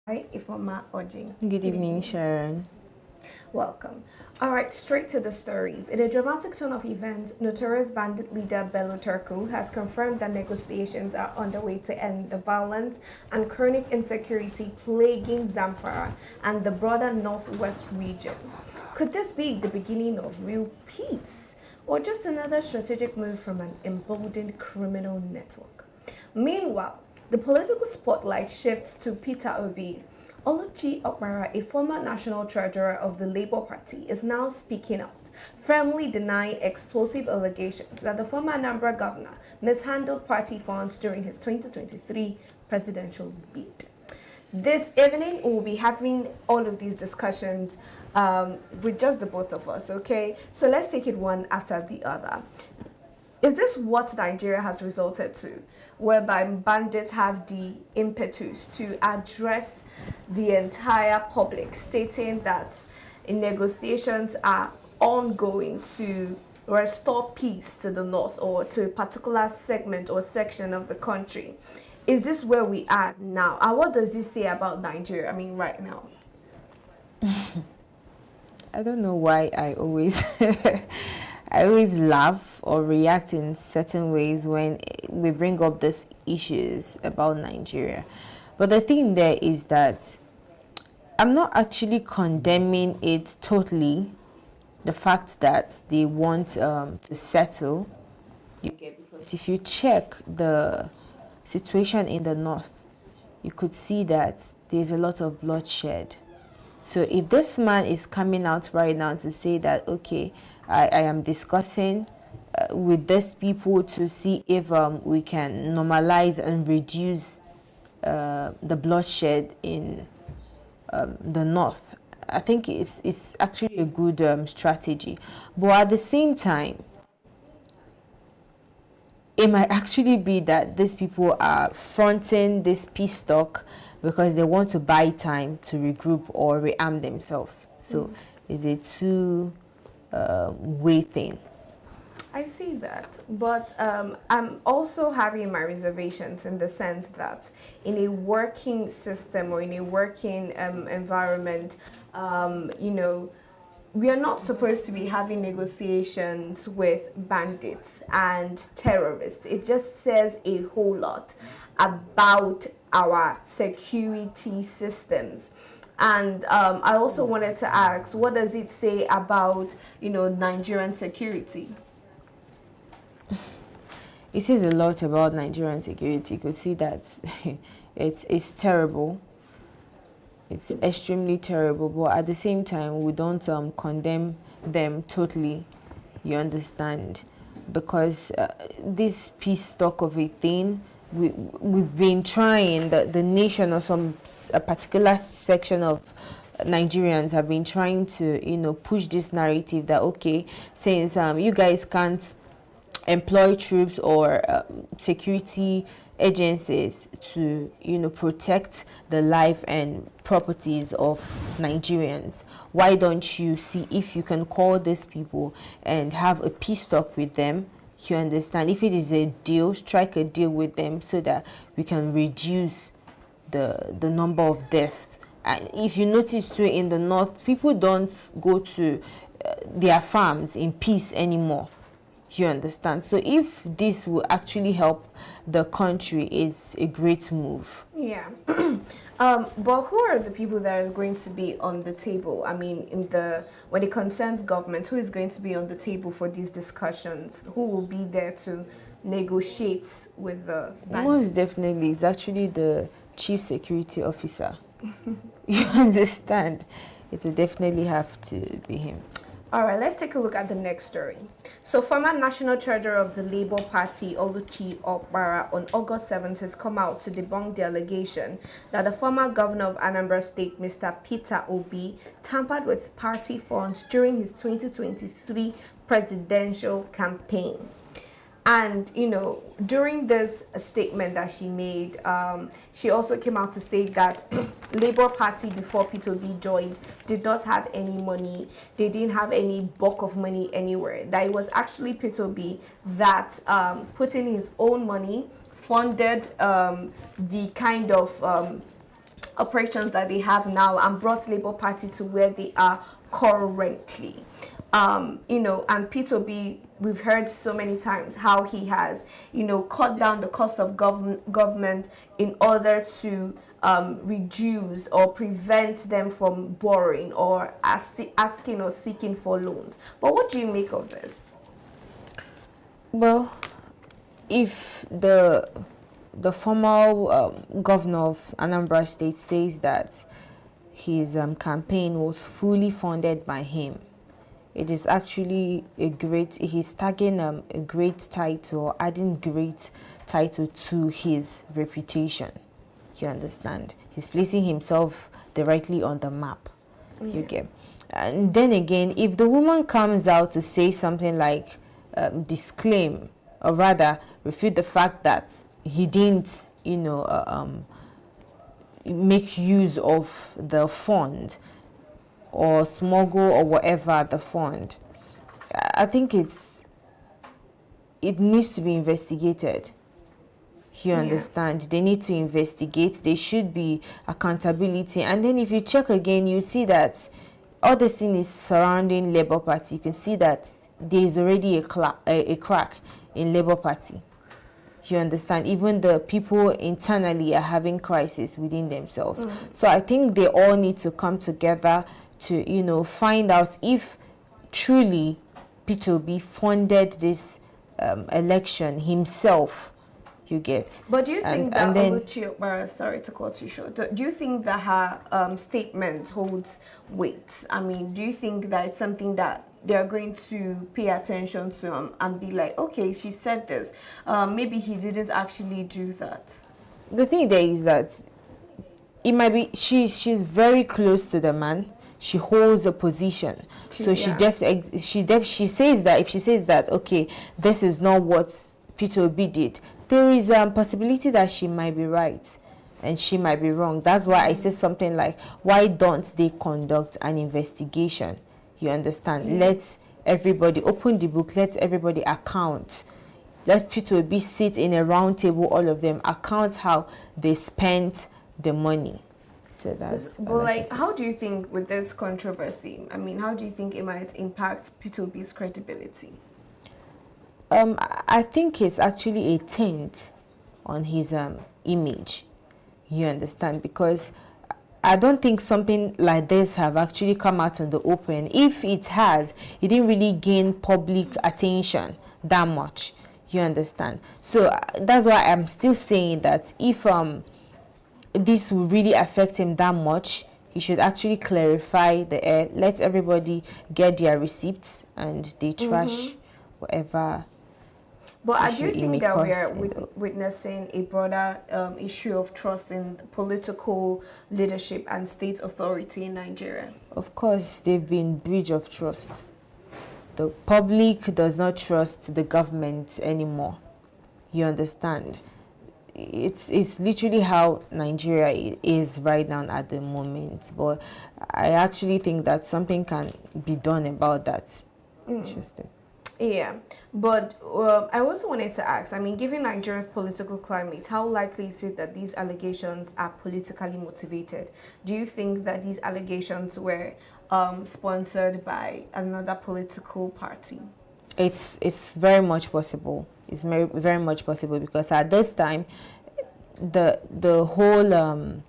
Hi, Ifoma Ojing. Good evening, Sharon. Welcome. All right, straight to the stories. In a dramatic turn of events, notorious bandit leader Bello Turku has confirmed that negotiations are underway to end the violence and chronic insecurity plaguing Zamfara and the broader northwest region. Could this be the beginning of real peace, or just another strategic move from an emboldened criminal network? Meanwhile, the political spotlight shifts to Peter Obi. Oluchi Okpara, a former national treasurer of the Labour Party, is now speaking out, firmly denying explosive allegations that the former Anambra governor mishandled party funds during his 2023 presidential bid. This evening, we'll be having all of these discussions with just the both of us, okay? So let's take it one after the other. Is this what Nigeria has resulted to, whereby bandits have the impetus to address the entire public, stating that negotiations are ongoing to restore peace to the north or to a particular segment or section of the country? Is this where we are now? And what does this say about Nigeria, right now? I don't know why I always I always laugh or react in certain ways when we bring up these issues about Nigeria. But the thing there is that I'm not actually condemning it totally, the fact that they want to settle. Because if you check the situation in the north, you could see that there's a lot of bloodshed. So if this man is coming out right now to say that, okay, I am discussing with these people to see if we can normalize and reduce the bloodshed in the north, I think it's actually a good strategy. But at the same time, it might actually be that these people are fronting this peace talk because they want to buy time to regroup or rearm themselves. So it's a two-way thing. I see that, but I'm also having my reservations in the sense that in a working system or in a working environment, we are not supposed to be having negotiations with bandits and terrorists. It just says a whole lot about our security systems. And I also wanted to ask, what does it say about, Nigerian security? It says a lot about Nigerian security. You could see that it's terrible. It's extremely terrible, but at the same time, we don't condemn them totally, you understand? Because this peace talk of a thing, we've been trying, the nation or a particular section of Nigerians have been trying to, push this narrative that, okay, since you guys can't employ troops or security agencies to protect the life and properties of Nigerians, why don't you see if you can call these people and have a peace talk with them? You understand? If it is a deal, strike a deal with them so that we can reduce the number of deaths. And if you notice too, in the north, people don't go to their farms in peace anymore. You understand? So if this will actually help the country, it's a great move. Yeah. But who are the people that are going to be on the table? When it concerns government, who is going to be on the table for these discussions? Who will be there to negotiate with the bandits? Most definitely, it's actually the chief security officer. You understand? It will definitely have to be him. All right, let's take a look at the next story. So, former National Treasurer of the Labour Party, Oluchi Okpara, on August 7th has come out to debunk the allegation that the former governor of Anambra State, Mr. Peter Obi, tampered with party funds during his 2023 presidential campaign. And, during this statement that she made, she also came out to say that Labour Party, before Peter Obi joined, did not have any money. They didn't have any bulk of money anywhere. That it was actually Peter Obi that put in his own money, funded the kind of operations that they have now and brought Labour Party to where they are currently. You know, and P2B, we've heard so many times how he has, you know, cut down the cost of government in order to reduce or prevent them from borrowing or asking or seeking for loans. But what do you make of this? Well, if the former governor of Anambra State says that his campaign was fully funded by him, it is actually he's tagging a great title, adding great title to his reputation. You understand? He's placing himself directly on the map. You get? And then again, if the woman comes out to say something like disclaim, or rather refute the fact that he didn't, you know, make use of the fund or smuggle or whatever the fund, I think it needs to be investigated. You understand? They need to investigate. There should be accountability. And then if you check again, you see that all this thing is surrounding Labour Party. You can see that there is already a crack in Labour Party. You understand? Even the people internally are having crisis within themselves. So I think they all need to come together to, you know, find out if truly P2B funded this election himself. You get? But do you think that Oluchi, sorry to cut you short, do you think that her statement holds weight? I mean, do you think that it's something that they're going to pay attention to and be like, okay, she said this, maybe he didn't actually do that? The thing there is that it might be she's very close to the man. She holds a position, so she says that if she says that, okay, this is not what P2B did, there is a possibility that she might be right and she might be wrong. That's why I said something like, why don't they conduct an investigation? You understand? Let everybody open the book, let everybody account. Let P2B sit in a round table, all of them account how they spent the money. So that's... But like, how do you think with this controversy, I mean, how do you think it might impact P2B's credibility? I think it's actually a taint on his image. You understand? Because I don't think something like this have actually come out in the open. If it has, it didn't really gain public attention that much. You understand? So that's why I'm still saying that if this will really affect him that much, he should actually clarify the air, let everybody get their receipts and they trash whatever. But I do think that we are witnessing a broader issue of trust in political leadership and state authority in Nigeria. Of course, they've been breach of trust. The public does not trust the government anymore. You understand? It's literally how Nigeria is right now at the moment. But I actually think that something can be done about that. Interesting. Yeah, but I also wanted to ask, I mean, given Nigeria's political climate, how likely is it that these allegations are politically motivated? Do you think that these allegations were sponsored by another political party? It's very much possible. It's very much possible because at this time, the whole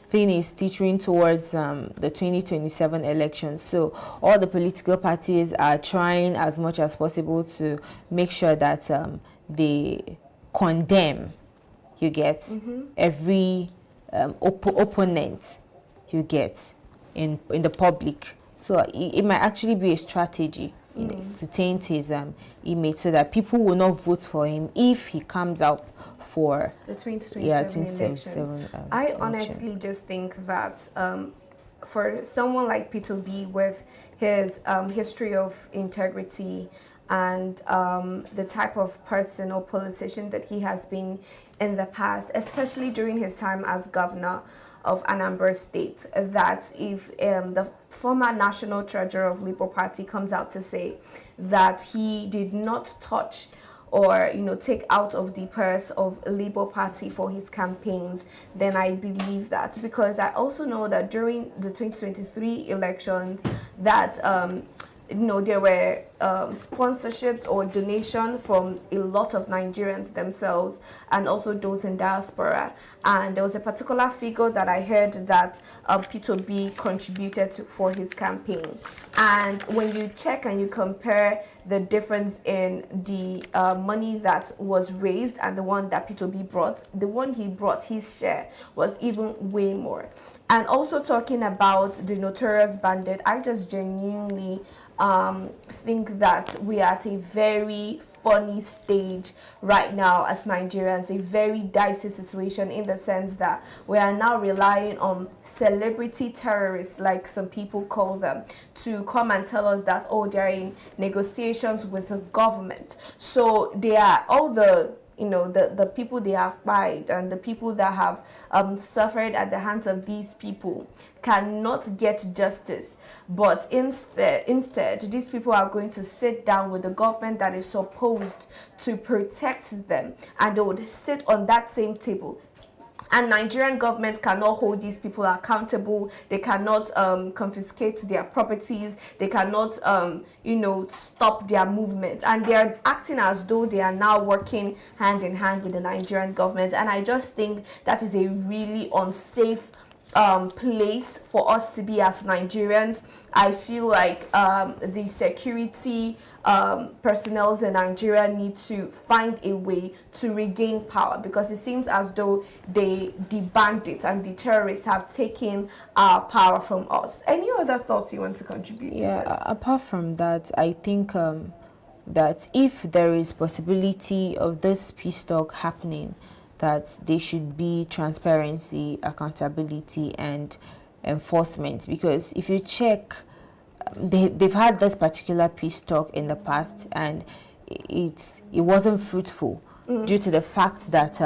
thing is teetering towards the 2027 elections. So all the political parties are trying as much as possible to make sure that they condemn, you get, every opponent you get in the public. So it might actually be a strategy to taint his image so that people will not vote for him if he comes out for the 2027 elections. I honestly election. just think that for someone like P2B with his history of integrity and the type of person or politician that he has been in the past, especially during his time as governor of Anambra State, that if the former national treasurer of Labour Party comes out to say that he did not touch or take out of the purse of Labour Party for his campaigns, then I believe that, because I also know that during the 2023 elections that there were sponsorships or donation from a lot of Nigerians themselves and also those in diaspora. And there was a particular figure that I heard that P2B contributed for his campaign. And when you check and you compare the difference in the money that was raised and the one that P2B brought, the one he brought, his share, was even way more. And also talking about the notorious Bandit, I just genuinely think that we are at a very funny stage right now as Nigerians, a very dicey situation, in the sense that we are now relying on celebrity terrorists, like some people call them, to come and tell us that, oh, they're in negotiations with the government. So they are all the the people they have fired and the people that have suffered at the hands of these people cannot get justice, but instead these people are going to sit down with the government that is supposed to protect them, and they would sit on that same table. And Nigerian government cannot hold these people accountable. They cannot confiscate their properties. They cannot, stop their movement. And they are acting as though they are now working hand in hand with the Nigerian government. And I just think that is a really unsafe place for us to be as Nigerians. I feel like the security personnel in Nigeria need to find a way to regain power, because it seems as though the bandits and the terrorists have taken our power from us. Any other thoughts you want to contribute to this? Apart from that, I think that if there is possibility of this peace talk happening, that there should be transparency, accountability, and enforcement. Because if you check, they've had this particular peace talk in the past, and it wasn't fruitful due to the fact that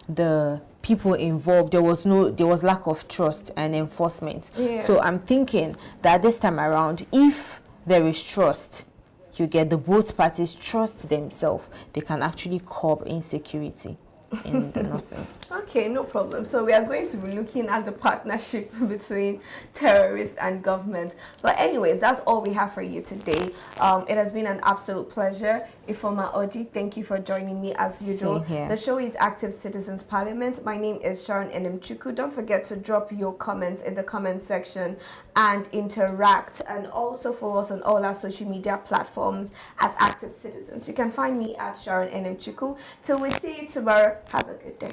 the people involved, there was lack of trust and enforcement. So I'm thinking that this time around, if there is trust, you get the both parties trust themselves, they can actually curb insecurity in the nothing. Okay, no problem. So we are going to be looking at the partnership between terrorists and government. But anyways, that's all we have for you today. It has been an absolute pleasure. Ifoma Oji, thank you for joining me as usual. The show is Active Citizens Parliament. My name is Sharon Enemchukwu. Don't forget to drop your comments in the comment section and interact, and also follow us on all our social media platforms as Active Citizens. You can find me at Sharon Enemchukwu. Till we see you tomorrow, have a good day.